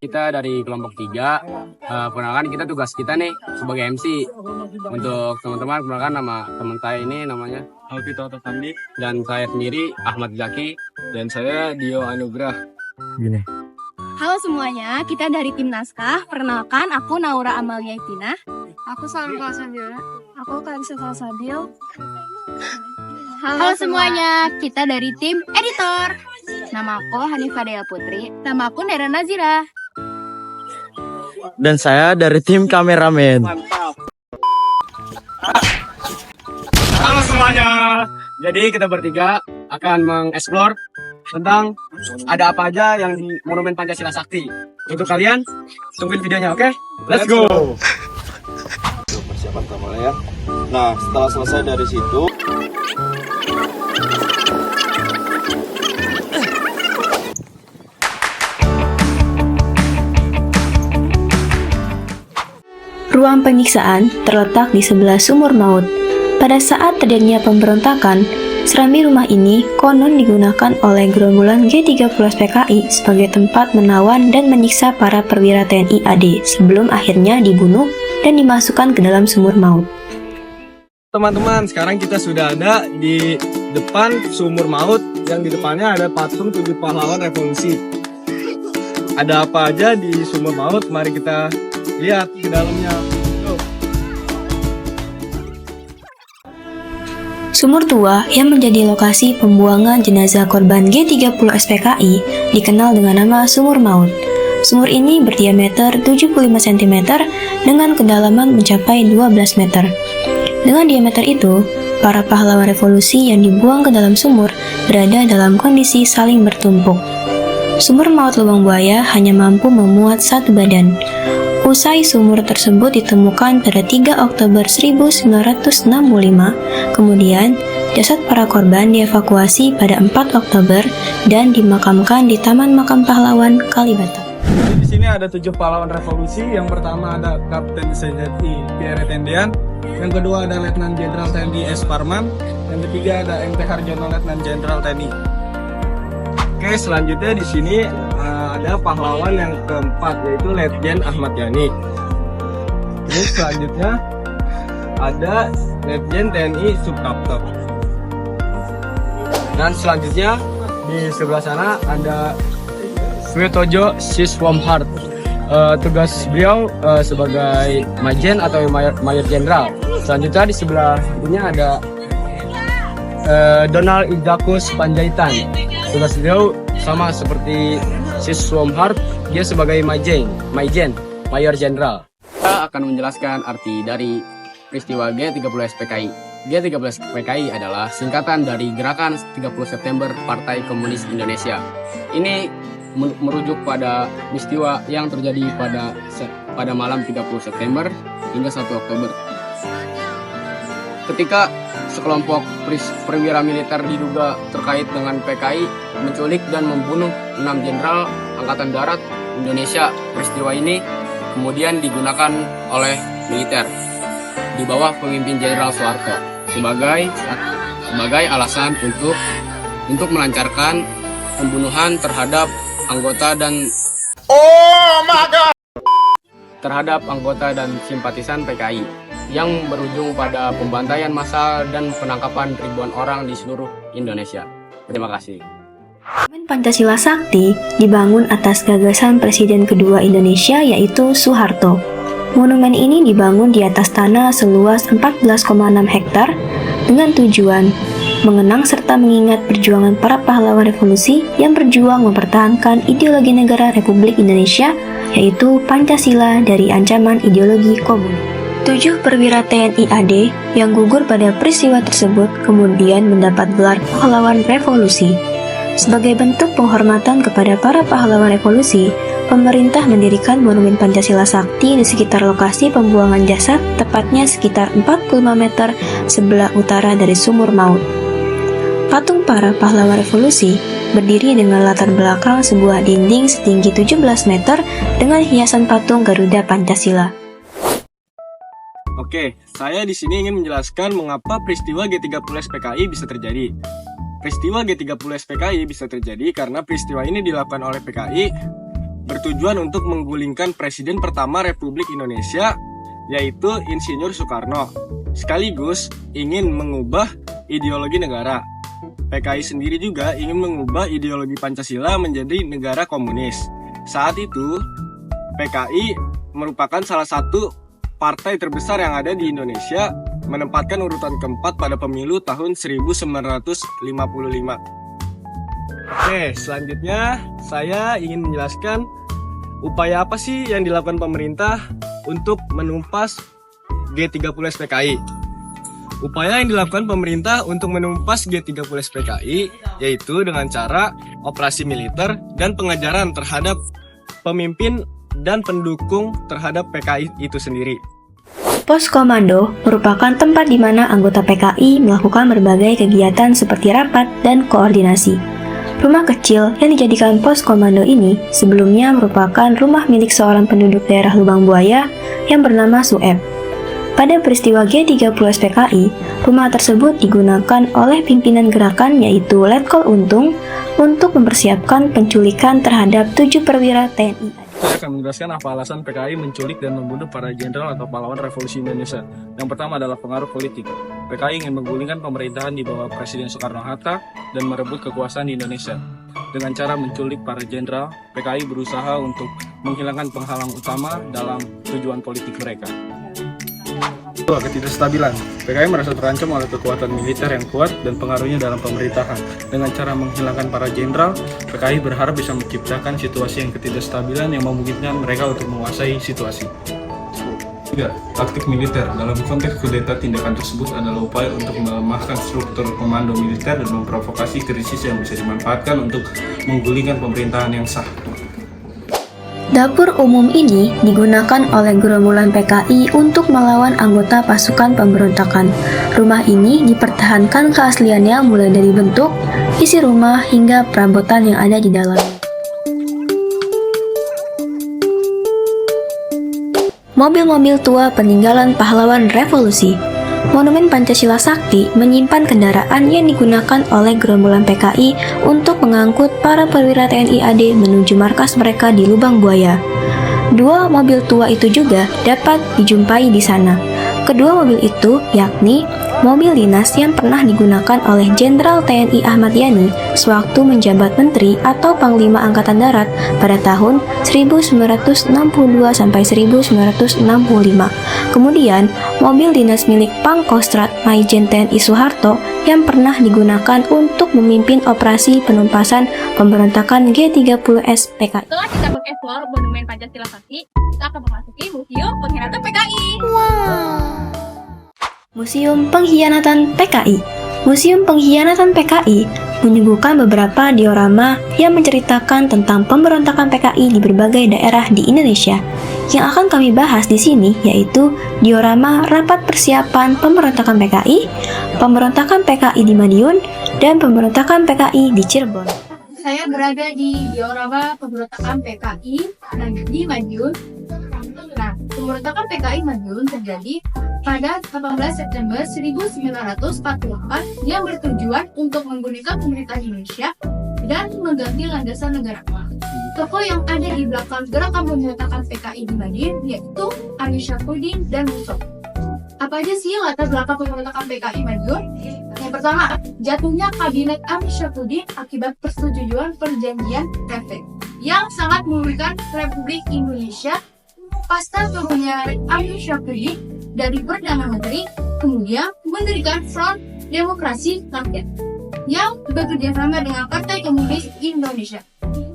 kita dari kelompok 3. Perkenalkan kita tugas kita nih sebagai MC. Untuk teman-teman, perkenalkan nama teman saya ini namanya Alvito Sandi. dan saya sendiri Ahmad Zaki. Dan saya Dio Anugrah. Gini. Halo semuanya, kita dari tim Naskah. Perkenalkan, aku Naura Amalia Itina. Aku Salma Sabila. Aku Kalisa Salsabil. Halo semuanya, kita dari tim editor. Nama aku Hanifah Dea Putri. Nama aku Nera Nazira. Dan saya dari tim kameramen. Halo semuanya. Jadi kita bertiga akan mengeksplor tentang ada apa aja yang di Monumen Pancasila Sakti. Untuk kalian, tungguin videonya, oke? Let's go! Persiapan kamarnya ya. Nah, setelah selesai dari situ, Ruang penyiksaan terletak di sebelah sumur maut. Pada saat terjadinya pemberontakan, serambi rumah ini konon digunakan oleh gerombolan G30 PKI sebagai tempat menawan dan menyiksa para perwira TNI AD sebelum akhirnya dibunuh dan dimasukkan ke dalam sumur maut. Teman-teman, sekarang kita sudah ada di depan sumur maut. Yang di depannya ada patung 7 pahlawan revolusi. Ada apa aja di sumur maut? Mari kita lihat ke dalamnya. Sumur tua yang menjadi lokasi pembuangan jenazah korban G30 SPKI dikenal dengan nama sumur maut. Sumur ini berdiameter 75 cm dengan kedalaman mencapai 12 meter. Dengan diameter itu, para pahlawan revolusi yang dibuang ke dalam sumur berada dalam kondisi saling bertumpuk. Sumur maut Lubang Buaya hanya mampu memuat satu badan. Usai sumur tersebut ditemukan pada 3 Oktober 1965, kemudian jasad para korban dievakuasi pada 4 Oktober dan dimakamkan di Taman Makam Pahlawan Kalibata. Di sini ada 7 pahlawan revolusi. Yang pertama ada Kapten Sejati Pierre Tendian. Yang kedua ada Letnan Jenderal TNI S. Parman. Yang ketiga ada MT Harjono Letnan Jenderal TNI. Oke, selanjutnya di sini ada pahlawan yang keempat, yaitu Letjen Ahmad Yani. Terus selanjutnya ada Letjen TNI Subkapten. Dan selanjutnya di sebelah sana ada Suyotojo Siswamhart. Tugas beliau sebagai Majen atau Mayor Jenderal. Selanjutnya di sebelah ini ada Donald Izakus Panjaitan. Tugas beliau sama seperti Siswamhart, dia sebagai Majen, Mayor Jenderal. Kita akan menjelaskan arti dari peristiwa G30 SPKI. G30 SPKI adalah singkatan dari Gerakan 30 September Partai Komunis Indonesia. Ini merujuk pada peristiwa yang terjadi pada malam 30 September hingga 1 Oktober. Ketika sekelompok perwira militer diduga terkait dengan PKI menculik dan membunuh 6 jenderal Angkatan Darat Indonesia. Peristiwa ini kemudian digunakan oleh militer di bawah pemimpin Jenderal Soeharto sebagai alasan untuk melancarkan pembunuhan terhadap anggota dan simpatisan PKI yang berujung pada pembantaian massal dan penangkapan ribuan orang di seluruh Indonesia. Terima kasih. Monumen Pancasila Sakti dibangun atas gagasan Presiden kedua Indonesia yaitu Soeharto. Monumen ini dibangun di atas tanah seluas 14,6 hektar dengan tujuan mengenang serta mengingat perjuangan para pahlawan revolusi yang berjuang mempertahankan ideologi negara Republik Indonesia yaitu Pancasila dari ancaman ideologi komunis. 7 perwira TNI AD yang gugur pada peristiwa tersebut kemudian mendapat gelar pahlawan revolusi. Sebagai bentuk penghormatan kepada para pahlawan revolusi, pemerintah mendirikan Monumen Pancasila Sakti di sekitar lokasi pembuangan jasad, tepatnya sekitar 45 meter sebelah utara dari sumur maut. Patung para pahlawan revolusi berdiri dengan latar belakang sebuah dinding setinggi 17 meter dengan hiasan patung Garuda Pancasila. Oke, saya di sini ingin menjelaskan mengapa peristiwa G30 SPKI bisa terjadi. Peristiwa G30 SPKI bisa terjadi karena peristiwa ini dilakukan oleh PKI bertujuan untuk menggulingkan Presiden pertama Republik Indonesia, yaitu Insinyur Soekarno, sekaligus ingin mengubah ideologi negara. PKI sendiri juga ingin mengubah ideologi Pancasila menjadi negara komunis. Saat itu, PKI merupakan salah satu partai terbesar yang ada di Indonesia, menempatkan urutan keempat pada pemilu tahun 1955. Oke, selanjutnya saya ingin menjelaskan upaya apa sih yang dilakukan pemerintah untuk menumpas G30 SPKI. Upaya yang dilakukan pemerintah untuk menumpas G30 SPKI yaitu dengan cara operasi militer dan pengejaran terhadap pemimpin dan pendukung terhadap PKI itu sendiri. Pos Komando merupakan tempat di mana anggota PKI melakukan berbagai kegiatan seperti rapat dan koordinasi. Rumah kecil yang dijadikan pos komando ini sebelumnya merupakan rumah milik seorang penduduk daerah Lubang Buaya yang bernama Sueb. Pada peristiwa G30 SPKI, rumah tersebut digunakan oleh pimpinan gerakan yaitu Letkol Untung untuk mempersiapkan penculikan terhadap 7 perwira TNI. Saya akan menjelaskan apa alasan PKI menculik dan membunuh para jenderal atau pahlawan revolusi Indonesia. Yang pertama adalah pengaruh politik. PKI ingin menggulingkan pemerintahan di bawah Presiden Soekarno-Hatta dan merebut kekuasaan di Indonesia. Dengan cara menculik para jenderal, PKI berusaha untuk menghilangkan penghalang utama dalam tujuan politik mereka. Kedua, ketidakstabilan. PKI merasa terancam oleh kekuatan militer yang kuat dan pengaruhnya dalam pemerintahan. Dengan cara menghilangkan para jenderal, PKI berharap bisa menciptakan situasi yang ketidakstabilan yang memungkinkan mereka untuk menguasai situasi. 3. Taktik militer. Dalam konteks kudeta, tindakan tersebut adalah upaya untuk melemahkan struktur komando militer dan memprovokasi krisis yang bisa dimanfaatkan untuk menggulingkan pemerintahan yang sah. Dapur umum ini digunakan oleh gerombolan PKI untuk melawan anggota pasukan pemberontakan. Rumah ini dipertahankan keasliannya mulai dari bentuk, isi rumah, hingga perabotan yang ada di dalamnya. Mobil-mobil tua peninggalan pahlawan revolusi. Monumen Pancasila Sakti menyimpan kendaraan yang digunakan oleh gerombolan PKI untuk mengangkut para perwira TNI AD menuju markas mereka di Lubang Buaya. 2 mobil tua itu juga dapat dijumpai di sana. Kedua mobil itu yakni mobil dinas yang pernah digunakan oleh Jenderal TNI Ahmad Yani sewaktu menjabat Menteri atau Panglima Angkatan Darat pada tahun 1962 sampai 1965. Kemudian, mobil dinas milik Pangkostrat Maijen TNI Soeharto yang pernah digunakan untuk memimpin operasi penumpasan pemberontakan G30 SPKI. Setelah kita mengeksplor Monumen Pancasila Sakti, kita akan memasuki Museum Pengkhianatan PKI. Museum Pengkhianatan PKI. Museum Pengkhianatan PKI menyuguhkan beberapa diorama yang menceritakan tentang pemberontakan PKI di berbagai daerah di Indonesia. Yang akan kami bahas di sini yaitu diorama rapat persiapan pemberontakan PKI, pemberontakan PKI di Madiun, dan pemberontakan PKI di Cirebon. Saya berada di diorama pemberontakan PKI di Madiun. Nah, pemberontakan PKI Madiun terjadi pada 18 September 1948 yang bertujuan untuk menggulingkan pemerintah Indonesia dan mengganti landasan negara. Tokoh yang ada di belakang gerakan pemberontakan PKI di Madiun yaitu Amir Syafruddin dan Musso. Apa aja sih latar belakang pemberontakan PKI Madiun? Yang pertama, jatuhnya kabinet Amir Syafruddin akibat persetujuan perjanjian Traffic yang sangat merugikan Republik Indonesia. Pasca turunnya Amir Syafruddin dari Perdana Menteri, kemudian mendirikan Front Demokrasi Rakyat yang bekerja sama dengan Partai Komunis Indonesia.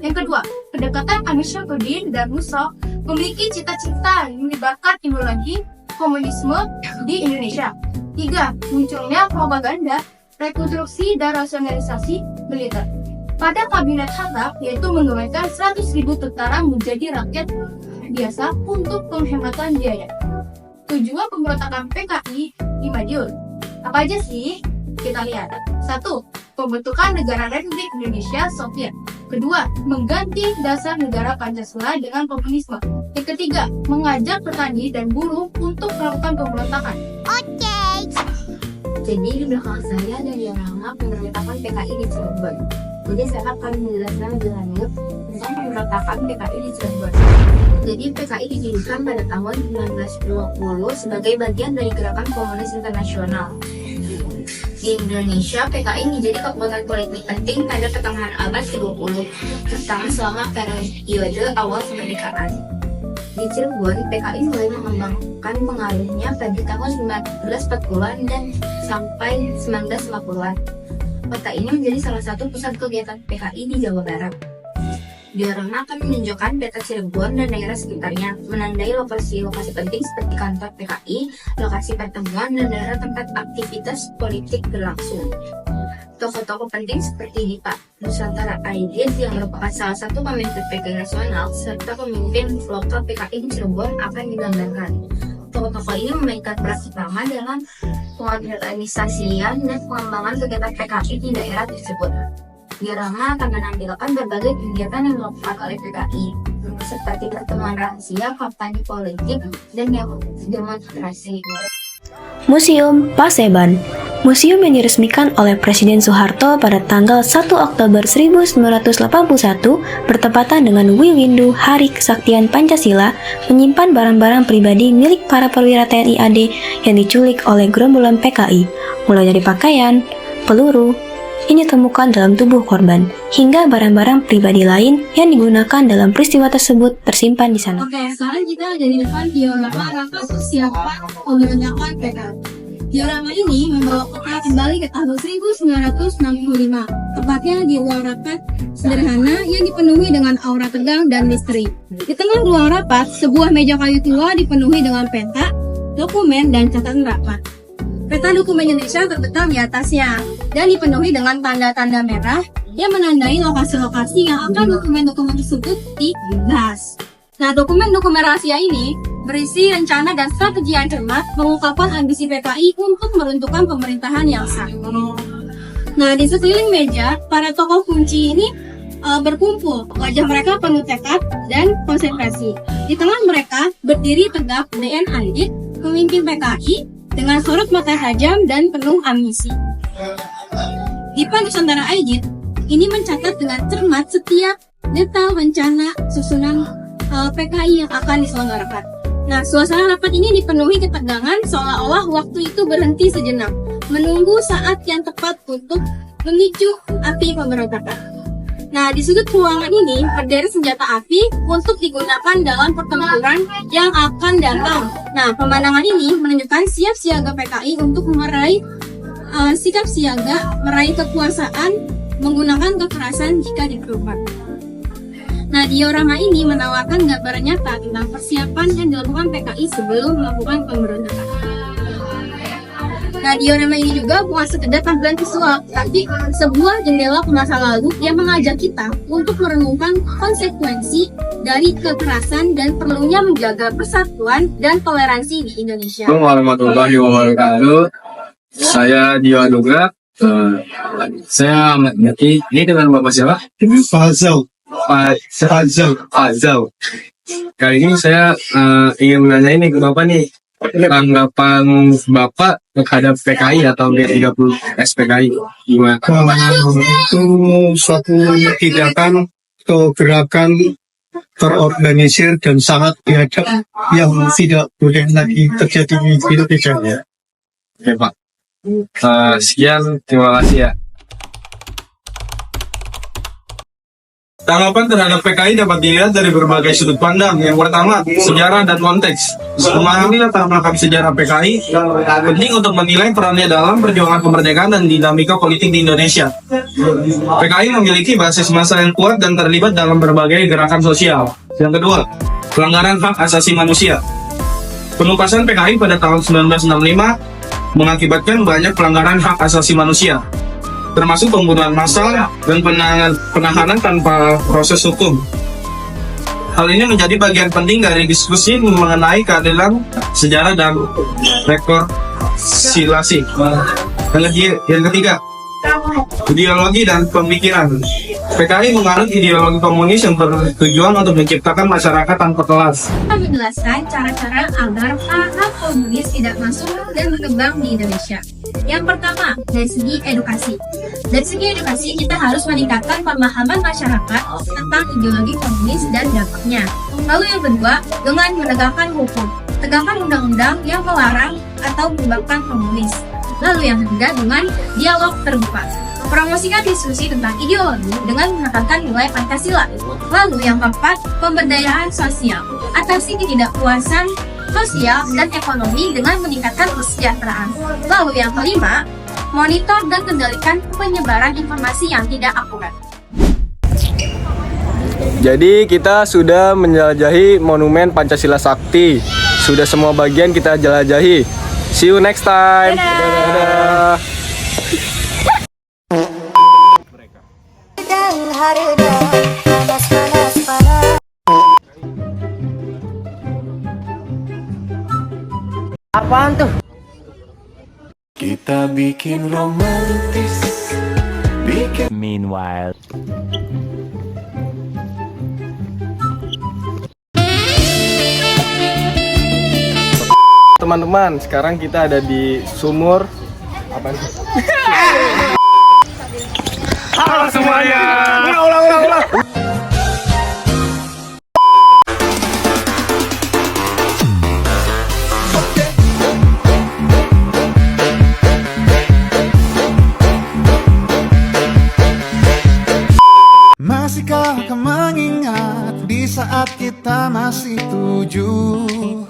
Yang kedua, kedekatan Amir Syafruddin dan Musso memiliki cita-cita yang menyebarkan ideologi komunisme di Indonesia. 3. Munculnya propaganda, rekonstruksi dan rasionalisasi militer. Pada kabinet Hatta, yaitu menggunakan 100.000 tentara menjadi rakyat biasa untuk penghematan biaya. Tujuan pemberontakan PKI di Madiun. Apa aja sih? Kita lihat. 1. Pembentukan negara Republik Indonesia Soviet. Kedua, mengganti dasar negara Pancasila dengan komunisme. Yang ketiga, mengajak petani dan buruh untuk melakukan pemberontakan. Jadi di belakang saya ada diorama pemberontakan PKI di Cirebon. Jadi saya akan menjelaskan lebih lanjut tentang pemberontakan PKI di Cirebon. Jadi PKI didirikan pada tahun 1920 sebagai bagian dari Gerakan Komunis Internasional. Di Indonesia, PKI menjadi kekuatan politik penting pada pertengahan abad ke-20, terutama selama periode awal kemerdekaan. Di Cirebon, PKI mulai mengembangkan pengaruhnya pada tahun 1940-an dan sampai 1950-an. Kota ini menjadi salah satu pusat kegiatan PKI di Jawa Barat. Diorama akan menunjukkan peta Cirebon dan daerah sekitarnya, menandai lokasi-lokasi penting seperti kantor PKI, lokasi pertemuan, dan daerah tempat aktivitas politik berlangsung. Tokoh-tokoh penting seperti Dipa Nusantara Aidit yang merupakan salah satu pemimpin PKI nasional serta pemimpin lokal PKI di Cirebon akan digambarkan. Tokoh-tokoh ini memainkan peran utama dalam pengorganisasian dan pengembangan kegiatan PKI di daerah tersebut. Diorama akan menampilkan berbagai kegiatan yang dilakukan oleh PKI, seperti pertemuan rahasia, kampanye politik, dan demonstrasi. Museum Paseban. Museum yang diresmikan oleh Presiden Soeharto pada tanggal 1 Oktober 1981 bertepatan dengan Wiwindu Hari Kesaktian Pancasila, menyimpan barang-barang pribadi milik para perwira TNI AD yang diculik oleh gerombolan PKI, mulai dari pakaian, peluru, yang ditemukan dalam tubuh korban, hingga barang-barang pribadi lain yang digunakan dalam peristiwa tersebut tersimpan di sana. Oke, sekarang kita ada di depan diorama rangka persiapan pemberontakan PKI. Diorama ini membawa kita kembali ke tahun 1965, tepatnya di ruang rapat sederhana yang dipenuhi dengan aura tegang dan misteri. Di tengah ruang rapat, sebuah meja kayu tua dipenuhi dengan peta, dokumen, dan catatan rapat. Peta dokumen Indonesia terbentang di atasnya dan dipenuhi dengan tanda-tanda merah yang menandai lokasi-lokasi yang akan dokumen-dokumen tersebut dibahas. Nah, dokumen-dokumen rahasia ini berisi rencana dan strategi yang cermat mengungkapkan ambisi PKI untuk meruntuhkan pemerintahan yang sah. Nah, di sekeliling meja, para tokoh kunci ini berkumpul. Wajah mereka penuh tekad dan konsentrasi. Di tengah mereka berdiri tegak DN Aidit, pemimpin PKI, dengan sorot mata tajam dan penuh ambisi. Dipa Nusantara Aidit ini mencatat dengan cermat setiap detail rencana susunan PKI yang akan diselenggarakan. Nah, suasana rapat ini dipenuhi ketegangan seolah-olah waktu itu berhenti sejenak, menunggu saat yang tepat untuk memicu api pemberontakan. Nah, di sudut ruangan ini berdiri senjata api untuk digunakan dalam pertempuran yang akan datang. Nah, pemandangan ini menunjukkan siap siaga PKI untuk meraih sikap siaga, meraih kekuasaan, menggunakan kekerasan jika diperlukan. Nah, diorama ini menawarkan gambaran nyata tentang persiapan yang dilakukan PKI sebelum melakukan pemberontakan. Nah, diorama ini juga bukan sekedar tampilan visual, tapi sebuah jendela ke masa lalu yang mengajak kita untuk merenungkan konsekuensi dari kekerasan dan perlunya menjaga persatuan dan toleransi di Indonesia. Assalamualaikum warahmatullahi wabarakatuh. Saya Dio Anugrah. Saya Ahmad Yati. Ini dengan Bapak siapa? Fazal. Kali ini saya ingin menanya ini ke Bapak nih. Tanggapan Bapak terhadap PKI atau G30 SPKI gimana? Itu suatu tindakan atau gerakan terorganisir dan sangat biadab yang tidak boleh lagi terjadi di Indonesia. Oke Pak. Sekian, terima kasih ya. Tanggapan terhadap PKI dapat dilihat dari berbagai sudut pandang. Yang pertama, sejarah dan konteks. Memahami latar belakang sejarah PKI penting untuk menilai perannya dalam perjuangan kemerdekaan dan dinamika politik di Indonesia. PKI memiliki basis massa yang kuat dan terlibat dalam berbagai gerakan sosial. Yang kedua, pelanggaran hak asasi manusia. Penumpasan PKI pada tahun 1965 mengakibatkan banyak pelanggaran hak asasi manusia, termasuk pembunuhan massal dan penahanan tanpa proses hukum. Hal ini menjadi bagian penting dari diskusi mengenai keadilan sejarah dan rekonsiliasi. Yang ketiga, ideologi dan pemikiran. PKI menganut ideologi komunis yang bertujuan untuk menciptakan masyarakat tanpa kelas. Kita menjelaskan cara-cara agar paham komunis tidak masuk dan berkembang di Indonesia. Yang pertama, dari segi edukasi. Dari segi edukasi, kita harus meningkatkan pemahaman masyarakat tentang ideologi komunis dan dampaknya. Lalu yang kedua, dengan menegakkan hukum. Tegakkan undang-undang yang melarang atau menyebabkan komunis. Lalu yang ketiga, dengan dialog terbuka. Promosikan diskusi tentang ideologi dengan menekankan nilai Pancasila. Lalu yang keempat, pemberdayaan sosial. Atasi ketidakpuasan sosial dan ekonomi dengan meningkatkan kesejahteraan. Lalu yang kelima, monitor dan kendalikan penyebaran informasi yang tidak akurat. Jadi kita sudah menjelajahi Monumen Pancasila Sakti. Sudah semua bagian kita jelajahi. See you next time. Dadah. Apaan tuh? Kita bikin romantis. Meanwhile. Teman-teman, sekarang kita ada di sumur apa nih? Halo semuanya. Ulang. Masihkah kau mengingat di saat kita masih 17?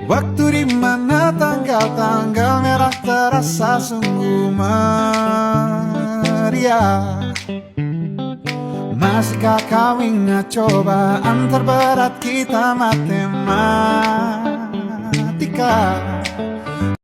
Waktu di mana tanggal-tanggal merah terasa sungguh meriah. Masihkah kau ingat cobaan terberat kita matematika?